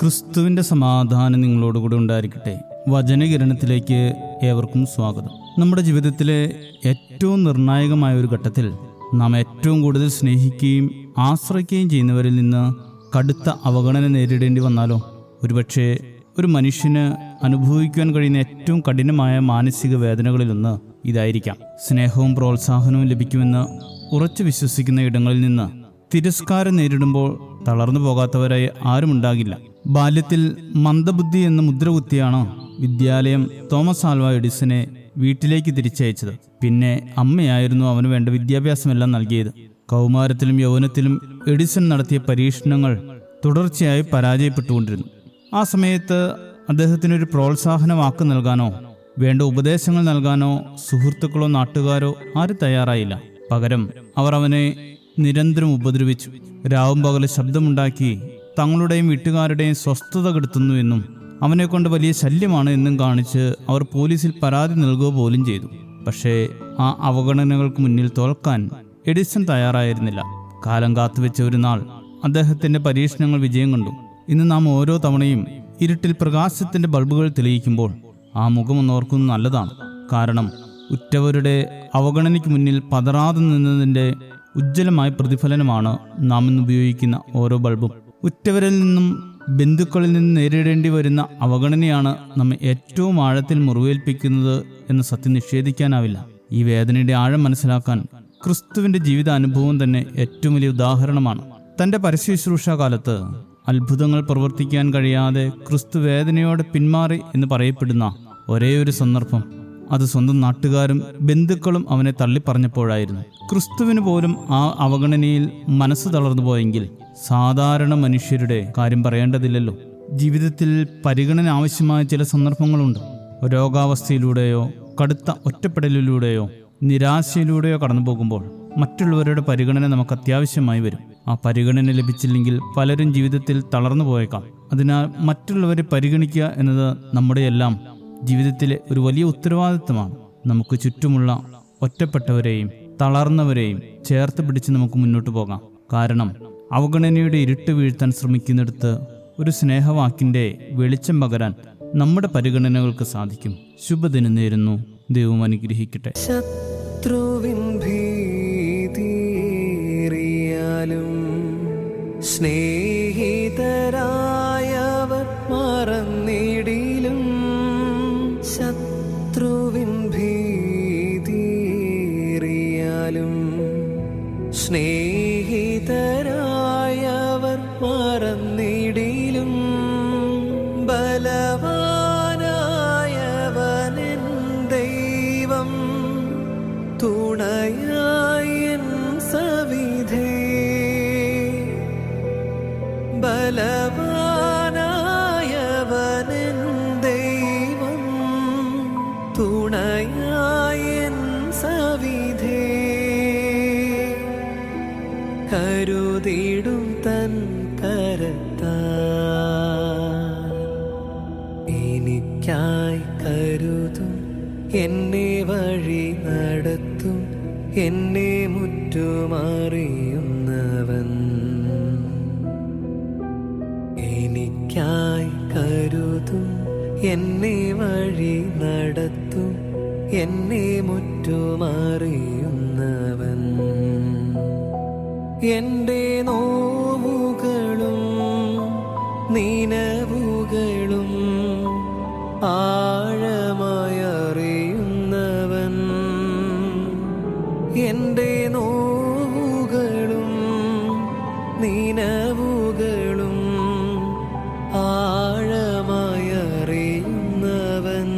ക്രിസ്തുവിൻ്റെ സമാധാനം നിങ്ങളോടുകൂടി ഉണ്ടായിരിക്കട്ടെ. വചനകിരണത്തിലേക്ക് ഏവർക്കും സ്വാഗതം. നമ്മുടെ ജീവിതത്തിലെ ഏറ്റവും നിർണായകമായ ഒരു ഘട്ടത്തിൽ നാം ഏറ്റവും കൂടുതൽ സ്നേഹിക്കുകയും ആശ്രയിക്കുകയും ചെയ്യുന്നവരിൽ നിന്ന് കടുത്ത അവഗണന നേരിടേണ്ടി വന്നാലോ? ഒരുപക്ഷെ ഒരു മനുഷ്യന് അനുഭവിക്കുവാൻ കഴിയുന്ന ഏറ്റവും കഠിനമായ മാനസിക വേദനകളിലൊന്ന് ഇതായിരിക്കാം. സ്നേഹവും പ്രോത്സാഹനവും ലഭിക്കുമെന്ന് ഉറച്ചു വിശ്വസിക്കുന്ന ഇടങ്ങളിൽ നിന്ന് തിരസ്കാരം നേരിടുമ്പോൾ തളർന്നു പോകാത്തവരായി ആരുമുണ്ടാകില്ല. ബാല്യത്തിൽ മന്ദബുദ്ധി എന്ന മുദ്രകുത്തിയാണ് വിദ്യാലയം തോമസ് ആൽവ എഡിസനെ വീട്ടിലേക്ക് തിരിച്ചയച്ചത്. പിന്നെ അമ്മയായിരുന്നു അവന് വേണ്ട വിദ്യാഭ്യാസമെല്ലാം നൽകിയത്. കൗമാരത്തിലും യൗവനത്തിലും എഡിസൺ നടത്തിയ പരീക്ഷണങ്ങൾ തുടർച്ചയായി പരാജയപ്പെട്ടുകൊണ്ടിരുന്നു. ആ സമയത്ത് അദ്ദേഹത്തിനൊരു പ്രോത്സാഹന വാക്ക് നൽകാനോ വേണ്ട ഉപദേശങ്ങൾ നൽകാനോ സുഹൃത്തുക്കളോ നാട്ടുകാരോ ആരും തയ്യാറായില്ല. പകരം അവർ അവനെ നിരന്തരം ഉപദ്രവിച്ചു. രാവും പകലും ശബ്ദമുണ്ടാക്കി തങ്ങളുടെയും വീട്ടുകാരുടെയും സ്വസ്ഥത കെടുത്തുന്നു എന്നും അവനെക്കൊണ്ട് വലിയ ശല്യമാണ് എന്നും കാണിച്ച് അവർ പോലീസിൽ പരാതി നൽകുക പോലും ചെയ്തു. പക്ഷേ ആ അവഗണനകൾക്ക് മുന്നിൽ തോൽക്കാൻ എഡിസൺ തയ്യാറായിരുന്നില്ല. കാലം കാത്തുവെച്ച ഒരു നാൾ അദ്ദേഹത്തിന്റെ പരീക്ഷണങ്ങൾ വിജയം കണ്ടു. ഇന്ന് നാം ഓരോ തവണയും ഇരുട്ടിൽ പ്രകാശത്തിന്റെ ബൾബുകൾ തെളിയിക്കുമ്പോൾ ആ മുഖമൊന്നോർക്കുന്നത് നല്ലതാണ്. കാരണം ഉറ്റവരുടെ അവഗണനയ്ക്ക് മുന്നിൽ പതറാതെ നിന്നതിൻ്റെ ഉജ്ജ്വലമായ പ്രതിഫലനമാണ് നാം ഇന്ന് ഉപയോഗിക്കുന്ന ഓരോ ബൾബും. ഉറ്റവരിൽ നിന്നും ബന്ധുക്കളിൽ നിന്നും നേരിടേണ്ടി വരുന്ന അവഗണനയാണ് നമ്മെ ഏറ്റവും ആഴത്തിൽ മുറിവേൽപ്പിക്കുന്നത് എന്ന സത്യം നിഷേധിക്കാനാവില്ല. ഈ വേദനയുടെ ആഴം മനസ്സിലാക്കാൻ ക്രിസ്തുവിന്റെ ജീവിത അനുഭവം തന്നെ ഏറ്റവും വലിയ ഉദാഹരണമാണ്. തന്റെ പരസ്യശുശ്രൂഷ കാലത്ത് അത്ഭുതങ്ങൾ പ്രവർത്തിക്കാൻ കഴിയാതെ ക്രിസ്തു വേദനയോടെ പിന്മാറി എന്ന് പറയപ്പെടുന്ന ഒരേ ഒരു സന്ദർഭം അത് സ്വന്തം നാട്ടുകാരും ബന്ധുക്കളും അവനെ തള്ളിപ്പറഞ്ഞപ്പോഴായിരുന്നു. ക്രിസ്തുവിന് പോലും ആ അവഗണനയിൽ മനസ്സ് തളർന്നു പോയെങ്കിൽ സാധാരണ മനുഷ്യരുടെ കാര്യം പറയേണ്ടതില്ലല്ലോ. ജീവിതത്തിൽ പരിഗണന ആവശ്യമായ ചില സന്ദർഭങ്ങളുണ്ട്. രോഗാവസ്ഥയിലൂടെയോ കടുത്ത ഒറ്റപ്പെടലിലൂടെയോ നിരാശയിലൂടെയോ കടന്നു പോകുമ്പോൾ മറ്റുള്ളവരുടെ പരിഗണന നമുക്ക് അത്യാവശ്യമായി വരും. ആ പരിഗണന ലഭിച്ചില്ലെങ്കിൽ പലരും ജീവിതത്തിൽ തളർന്നു പോയേക്കാം. അതിനാൽ മറ്റുള്ളവരെ പരിഗണിക്കുക എന്നത് നമ്മുടെയെല്ലാം ജീവിതത്തിലെ ഒരു വലിയ ഉത്തരവാദിത്തമാണ്. നമുക്ക് ചുറ്റുമുള്ള ഒറ്റപ്പെട്ടവരെയും തളർന്നവരെയും ചേർത്ത് പിടിച്ച് നമുക്ക് മുന്നോട്ട് പോകാം. കാരണം അവഗണനയുടെ ഇരുട്ട് വീഴ്ത്താൻ ശ്രമിക്കുന്നിടത്ത് ഒരു സ്നേഹവാക്കിൻ്റെ വെളിച്ചം പകരാൻ നമ്മുടെ പരിഗണനകൾക്ക് സാധിക്കും. ശുഭദിനം നേരുന്നു. ദൈവം അനുഗ്രഹിക്കട്ടെ. ശത്രുവിൻ ഭീതിയേറിയാലും സ്നേഹിതരായവർ മറന്നിടിലും ശത്രുവിൻ ഭീതിയേറിയാലും സ്നേഹിതരായവർ മറന്നിടിലും ബലവാനായവനെൻ ദൈവം തുണയായൻ സവിധേ ബലവാനായവനെൻ ദൈവം തുണയായൻ സവിധേ കരുതിടും തൻ കരത്താൽ എനിക്കായി കരുതും എന്നെ വഴി നടത്തും എന്നെ മുറ്റുമറിയുന്നവൻ എനിക്കായി കരുതും എന്നെ വഴി നടത്തും എന്നെ മുറ്റുമറിയുന്നവൻ എൻ്റെ നോവുകളും നിനവുകളും ആഴമായി അറിയുന്നവൻ എൻ്റെ നോവുകളും നിനവുകളും ആഴമായി അറിയുന്നവൻ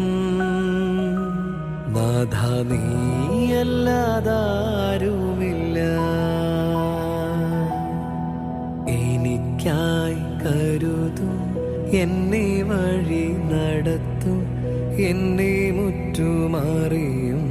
നാഥ നീയല്ലാതാരുമില്ല എനിക്കായി കരുതും എന്നെ വഴി നടത്തും എന്നെ മുറ്റുമറിയും